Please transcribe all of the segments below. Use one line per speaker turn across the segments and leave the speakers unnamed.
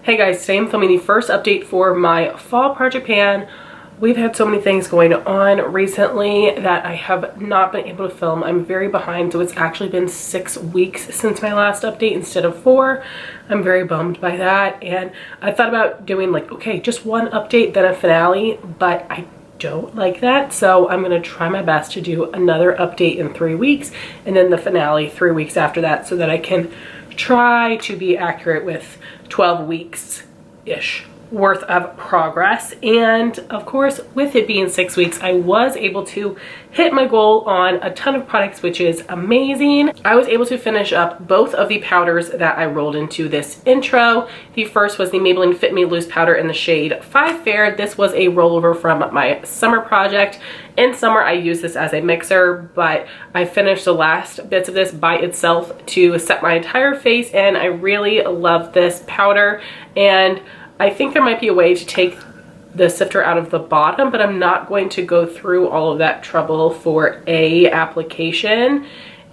Hey guys, today I'm filming the first update for my fall project pan. We've had so many things going on recently that I have not been able to film. I'm very behind, so it's actually been 6 weeks since my last update instead of 4. I'm very bummed by that, and I thought about doing like, okay, just one update then a finale, but I don't like that, so I'm gonna try my best to do another update in 3 weeks and then the finale 3 weeks after that, so that I can try to be accurate with 12 weeks-ish worth of progress. And of course, with it being 6 weeks, I was able to hit my goal on a ton of products, which is amazing. I was able to finish up both of the powders that I rolled into this intro. The first was the Maybelline Fit Me Loose powder in the shade 5 Fair. This was a rollover from my summer project. In summer, I used this as a mixer, but I finished the last bits of this by itself to set my entire face, and I really love this powder. And I think there might be a way to take the sifter out of the bottom, but I'm not going to go through all of that trouble for a application.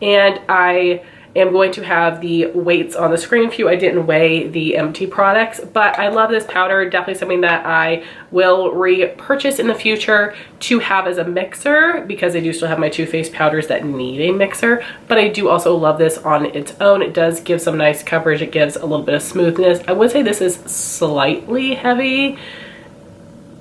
And I am going to have the weights on the screen for you. I didn't weigh the empty products, but I love this powder. Definitely something that I will repurchase in the future to have as a mixer, because I do still have my Too Faced powders that need a mixer, but I do also love this on its own. It does give some nice coverage. It gives a little bit of smoothness. I would say this is slightly heavy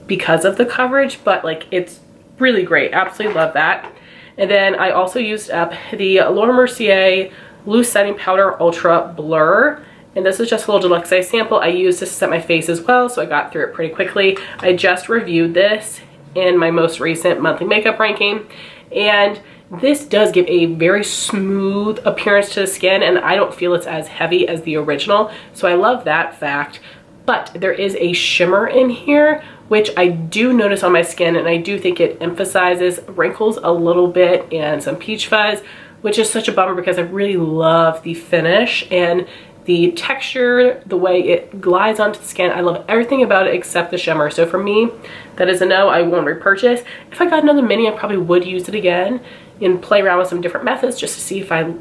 because of the coverage, but like it's really great. Absolutely love that. And then I also used up the Mercier Loose Setting Powder Ultra Blur, and this is just a little deluxe size sample. I used this to set my face as well, so I got through it pretty quickly. I just reviewed this in my most recent monthly makeup ranking, and this does give a very smooth appearance to the skin, and I don't feel it's as heavy as the original, so I love that fact. But there is a shimmer in here, which I do notice on my skin, and I do think it emphasizes wrinkles a little bit and some peach fuzz, which is such a bummer because I really love the finish and the texture, the way it glides onto the skin. I love everything about it except the shimmer. So for me, that is a no. I won't repurchase. If I got another mini, I probably would use it again and play around with some different methods just to see if I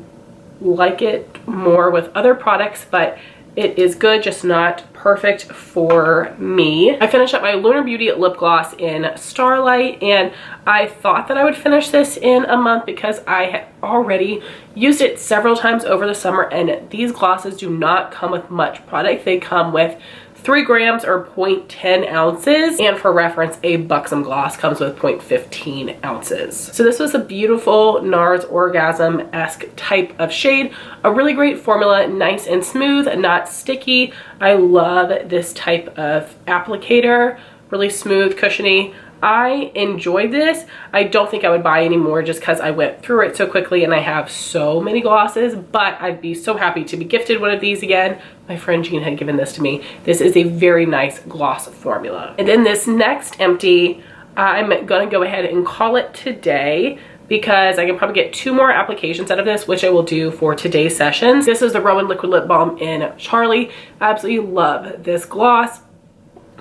like it more with other products, but it is good, just not perfect for me. I finished up my Lunar Beauty lip gloss in Starlight, and I thought that I would finish this in a month because I had already used it several times over the summer, and these glosses do not come with much product. They come with 3 grams or 0.10 ounces, and for reference, a Buxom gloss comes with 0.15 ounces. So this was a beautiful NARS Orgasm-esque type of shade. A really great formula, nice and smooth, not sticky. I love this type of applicator, really smooth, cushiony. I enjoyed this. I don't think I would buy any more just because I went through it so quickly and I have so many glosses, but I'd be so happy to be gifted one of these again. My friend Jean had given this to me. This is a very nice gloss formula. And then this next empty, I'm gonna go ahead and call it today because I can probably get 2 more applications out of this, which I will do for today's sessions. This is the Roen Liquid Lip Balm in Charlie. I absolutely love this gloss.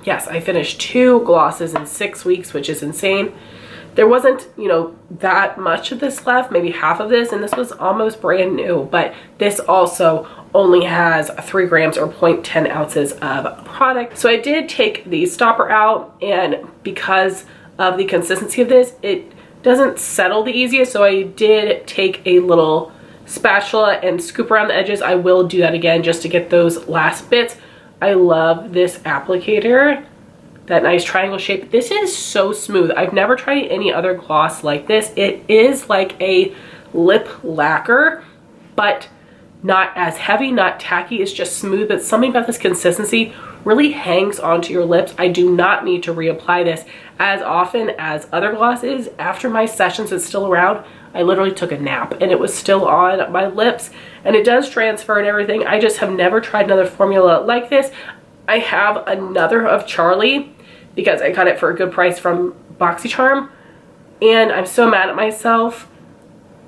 Yes, I finished 2 glosses in 6 weeks, which is insane. There wasn't, you know, that much of this left, maybe half of this, and this was almost brand new, but this also only has 3 grams or 0.10 ounces of product. So I did take the stopper out, and because of the consistency of this, it doesn't settle the easiest, so I did take a little spatula and scoop around the edges. I will do that again just to get those last bits. I love this applicator, that nice triangle shape. This is so smooth. I've never tried any other gloss like this. It is like a lip lacquer, but not as heavy, not tacky. It's just smooth, but something about this consistency really hangs onto your lips. I do not need to reapply this as often as other glosses. After my sessions, it's still around. I literally took a nap and it was still on my lips, and it does transfer and everything. I just have never tried another formula like this. I have another of Charlie because I got it for a good price from BoxyCharm, and I'm so mad at myself.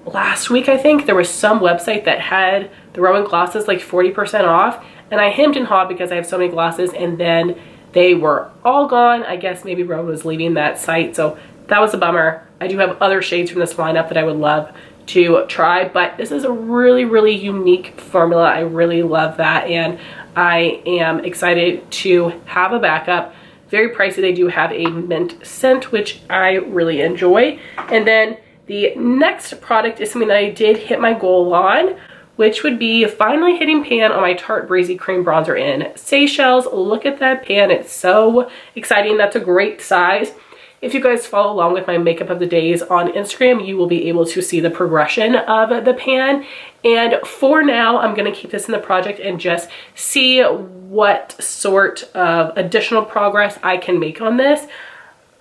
Last week, I think, there was some website that had the Roen glosses like 40% off, and I hemmed and hawed because I have so many glosses, and then they were all gone. I guess maybe Roen was leaving that site, so that was a bummer. I do have other shades from this lineup that I would love to try, but this is a really, really unique formula. I really love that, and I am excited to have a backup. Very pricey. They do have a mint scent, which I really enjoy. And then the next product is something that I did hit my goal on, which would be finally hitting pan on my Tarte Breezy Cream Bronzer in Seychelles. Look at that pan. It's so exciting. That's a great size. If you guys follow along with my makeup of the days on Instagram, you will be able to see the progression of the pan. And for now, I'm going to keep this in the project and just see what sort of additional progress I can make on this.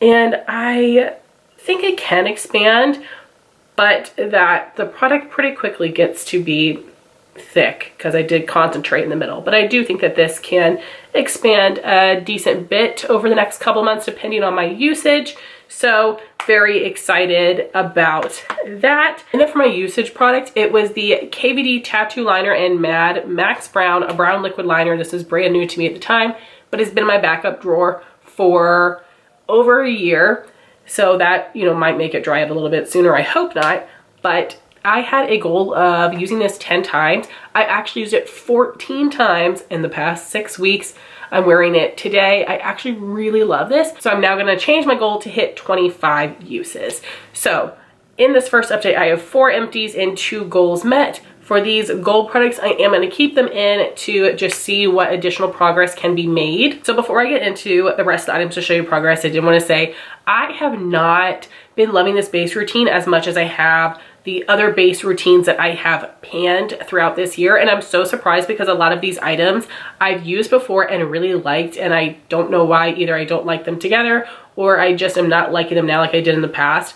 And I think it can expand, but that the product pretty quickly gets to be thick because I did concentrate in the middle. But I do think that this can expand a decent bit over the next couple months depending on my usage. So very excited about that. And then for my usage product, it was the KVD Tattoo Liner in Mad Max Brown, a brown liquid liner. This is brand new to me at the time, but it's been in my backup drawer for over a year. So that, you know, might make it dry out a little bit sooner. I hope not, but I had a goal of using this 10 times. I actually used it 14 times in the past 6 weeks. I'm wearing it today. I actually really love this. So I'm now gonna change my goal to hit 25 uses. So in this first update, I have 4 empties and 2 goals met. For these gold products, I am going to keep them in to just see what additional progress can be made. So before I get into the rest of the items to show you progress, I did want to say I have not been loving this base routine as much as I have the other base routines that I have panned throughout this year. And I'm so surprised because a lot of these items I've used before and really liked, and I don't know why. Either I don't like them together or I just am not liking them now like I did in the past.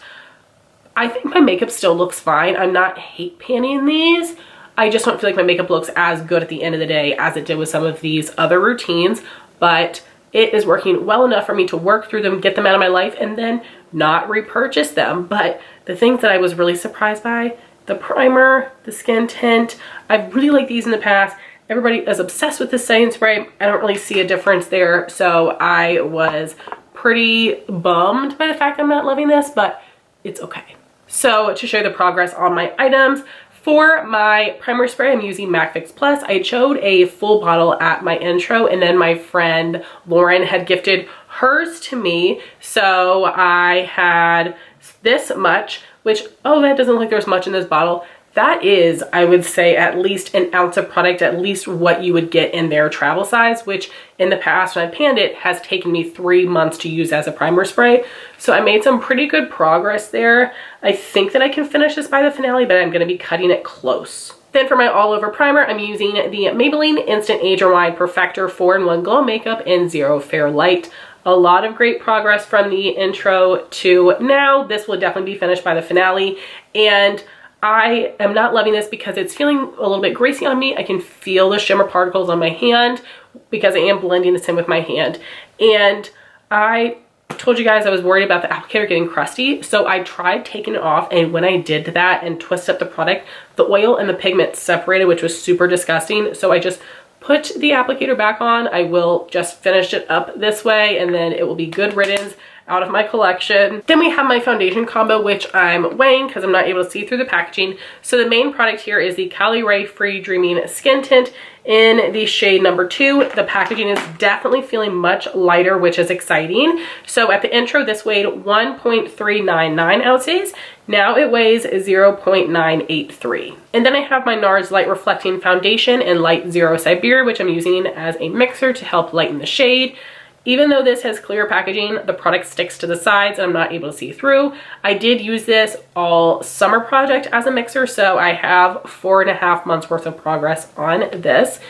I think my makeup still looks fine. I'm not hate panning these. I just don't feel like my makeup looks as good at the end of the day as it did with some of these other routines, but it is working well enough for me to work through them, get them out of my life, and then not repurchase them. But the things that I was really surprised by, the primer, the skin tint, I've really liked these in the past. Everybody is obsessed with the setting spray. I don't really see a difference there, so I was pretty bummed by the fact I'm not loving this, but it's okay. So to show you the progress on my items, for my primer spray, I'm using MAC Fix Plus. I showed a full bottle at my intro, and then my friend Lauren had gifted hers to me. So I had this much, which, oh, that doesn't look like there's much in this bottle. That is, I would say, at least an ounce of product, at least what you would get in their travel size, which in the past when I panned it has taken me 3 months to use as a primer spray. So I made some pretty good progress there. I think that I can finish this by the finale, but I'm going to be cutting it close. Then for my all over primer, I'm using the Maybelline Instant Age Rewind Perfector 4-in-1 Glow Makeup in Zero Fair Light. A lot of great progress from the intro to now. This will definitely be finished by the finale, and I am not loving this because it's feeling a little bit greasy on me. I can feel the shimmer particles on my hand because I am blending this in with my hand. And I told you guys I was worried about the applicator getting crusty, so I tried taking it off, and when I did that and twisted up the product, the oil and the pigment separated, which was super disgusting. So I just put the applicator back on. I will just finish it up this way, and then it will be good riddance out of my collection. Then we have my foundation combo, which I'm weighing because I'm not able to see through the packaging. So the main product here is the Caliray Free Dreaming Skin Tint in the shade number 2. The packaging is definitely feeling much lighter, which is exciting. So at the intro, this weighed 1.399 ounces. Now it weighs 0.983. And then I have my NARS Light Reflecting Foundation in Light Zero Siberia, which I'm using as a mixer to help lighten the shade. Even though this has clear packaging, the product sticks to the sides and I'm not able to see through. I did use this all summer project as a mixer, so I have 4.5 months worth of progress on this.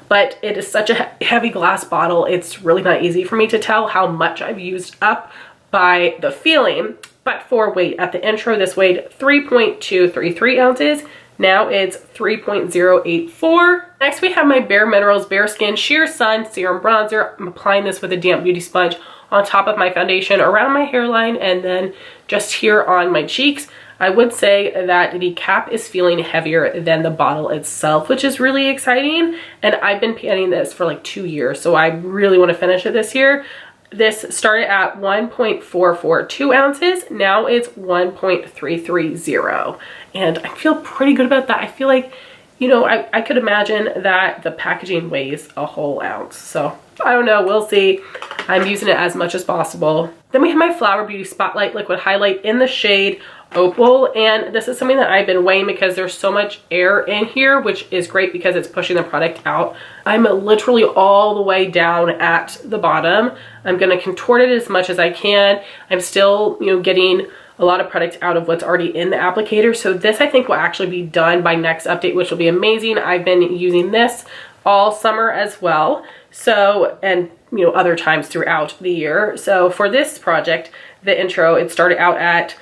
But it is such a heavy glass bottle, it's really not easy for me to tell how much I've used up by the feeling. But for weight, at the intro, this weighed 3.233 ounces. Now it's 3.084. Next we have my Bare Minerals Bare Skin Sheer Sun Serum Bronzer. I'm applying this with a damp beauty sponge on top of my foundation around my hairline and then just here on my cheeks. I would say that the cap is feeling heavier than the bottle itself, which is really exciting. And I've been panning this for like 2 years, so I really want to finish it this year. This started at 1.442 ounces. Now it's 1.330. And I feel pretty good about that. I feel like you know, I could imagine that the packaging weighs a whole ounce. So I don't know, we'll see. I'm using it as much as possible. Then we have my Flower Beauty Spotlight Liquid Highlight in the shade Opal, and this is something that I've been weighing because there's so much air in here, which is great because it's pushing the product out. I'm literally all the way down at the bottom. I'm going to contort it as much as I can. I'm still, you know, getting a lot of product out of what's already in the applicator. So this I think will actually be done by next update, which will be amazing. I've been using this all summer as well. So, and you know, other times throughout the year. So for this project, the intro, it started out at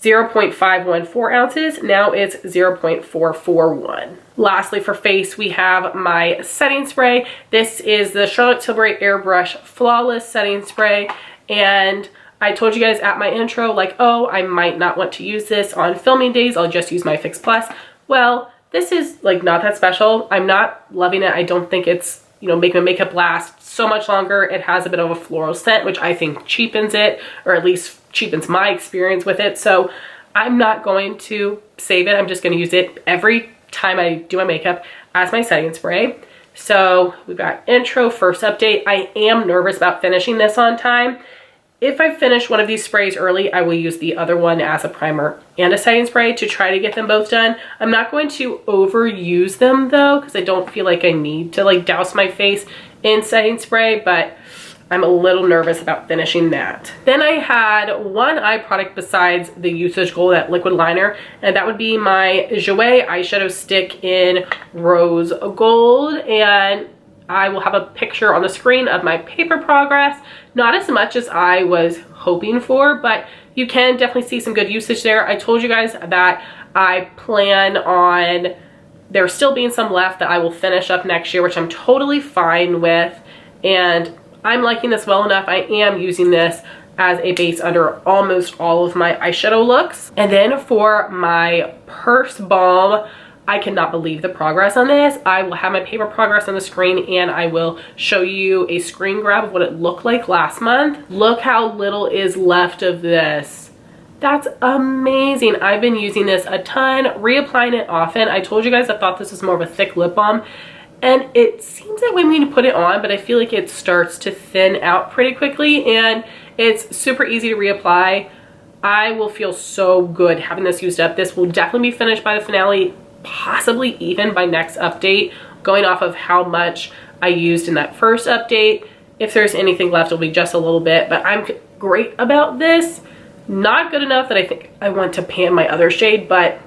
0.514 ounces. Now it's 0.441. Lastly, for face, we have my setting spray. This is the Charlotte Tilbury Airbrush Flawless Setting Spray. And I told you guys at my intro, like, oh, I might not want to use this on filming days. I'll just use my Fix Plus. Well, this is like not that special. I'm not loving it. I don't think it's, you know, make my makeup last so much longer. It has a bit of a floral scent, which I think cheapens it, or at least cheapens my experience with it. So I'm not going to save it. I'm just going to use it every time I do my makeup as my setting spray. So we've got intro, first update. I am nervous about finishing this on time. If I finish one of these sprays early, I will use the other one as a primer and a setting spray to try to get them both done. I'm not going to overuse them though, because I don't feel like I need to like douse my face in setting spray, but I'm a little nervous about finishing that. Then I had one eye product besides the Usage Gold, that liquid liner, and that would be my Jouer eyeshadow stick in Rose Gold. And I will have a picture on the screen of my paper progress. Not as much as I was hoping for, but you can definitely see some good usage there. I told you guys that I plan on there still being some left that I will finish up next year, which I'm totally fine with. And I'm liking this well enough. I am using this as a base under almost all of my eyeshadow looks. And then for my Purse Balm, I cannot believe the progress on this. I will have my paper progress on the screen and I will show you a screen grab of what it looked like last month. Look how little is left of this. That's amazing. I've been using this a ton, reapplying it often. I told you guys I thought this was more of a thick lip balm, and it seems that when we put it on, but I feel like it starts to thin out pretty quickly, and it's super easy to reapply. I will feel so good having this used up. This will definitely be finished by the finale, possibly even by next update, going off of how much I used in that first update. If there's anything left, it'll be just a little bit, but I'm great about this. Not good enough that I think I want to pan my other shade, but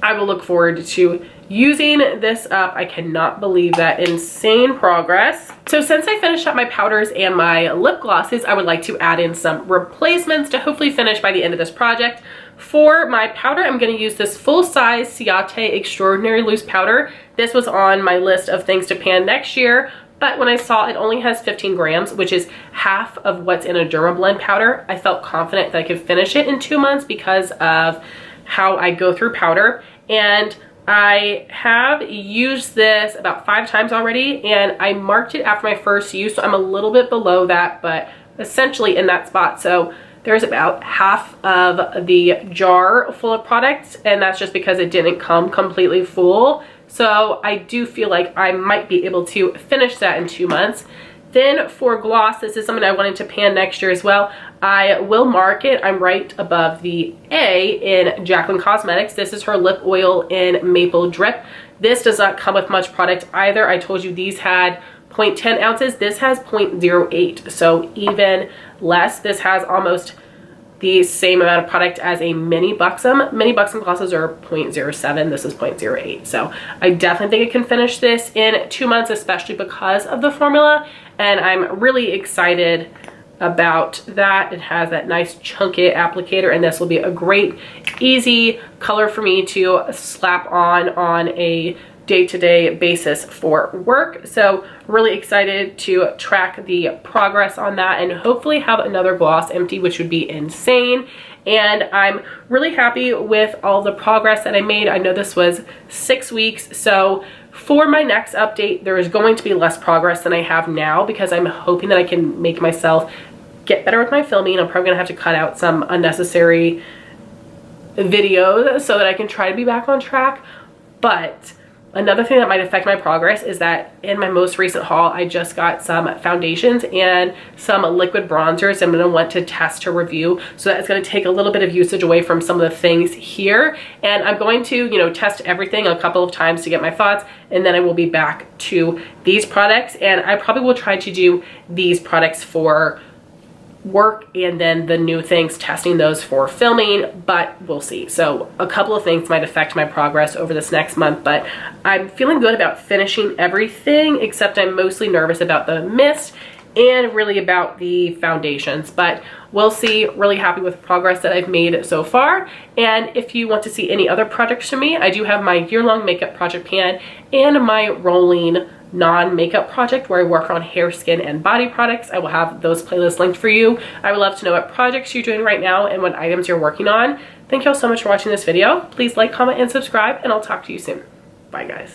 I will look forward to using this up. I cannot believe that insane progress. So since I finished up my powders and my lip glosses, I would like to add in some replacements to hopefully finish by the end of this project. For my powder, I'm going to use this full-size Ciate Extraordinary Loose Powder. This was on my list of things to pan next year, but when I saw it only has 15 grams, which is half of what's in a Dermablend powder, I felt confident that I could finish it in 2 months because of how I go through powder. And I have used this about 5 times already, and I marked it after my first use, so I'm a little bit below that, but essentially in that spot. So there's about half of the jar full of products, and that's just because it didn't come completely full. So I do feel like I might be able to finish that in 2 months. Then for gloss, this is something I wanted to pan next year as well. I will mark it. I'm right above the A in Jaclyn Cosmetics. This is her lip oil in Maple Drip. This does not come with much product either. I told you these had 0.10 ounces. This has 0.08, so even less. This has almost the same amount of product as a mini Buxom. Mini Buxom glosses are 0.07. This is 0.08. So I definitely think I can finish this in 2 months, especially because of the formula. And I'm really excited about that. It has that nice chunky applicator, and this will be a great, easy color for me to slap on a day-to-day basis for work. So really excited to track the progress on that and hopefully have another gloss empty, which would be insane. And I'm really happy with all the progress that I made. I know this was 6 weeks, so for my next update, there is going to be less progress than I have now because I'm hoping that I can make myself get better with my filming. I'm probably gonna have to cut out some unnecessary videos so that I can try to be back on track. But Another thing that might affect my progress is that in my most recent haul, I just got some foundations and some liquid bronzers I'm going to want to test to review. So that's going to take a little bit of usage away from some of the things here. And I'm going to, you know, test everything a couple of times to get my thoughts. And then I will be back to these products. And I probably will try to do these products for work and then the new things, testing those for filming, but we'll see. So a couple of things might affect my progress over this next month, but I'm feeling good about finishing everything, except I'm mostly nervous about the mist and really about the foundations, but we'll see. Really happy with the progress that I've made so far. And if you want to see any other projects from me, I do have my year-long makeup project pan and my rolling non-makeup project where I work on hair, skin, and body products. I will have those playlists linked for you. I would love to know what projects you're doing right now and what items you're working on. Thank you all so much for watching this video. Please like, comment, and subscribe, and I'll talk to you soon. Bye, guys.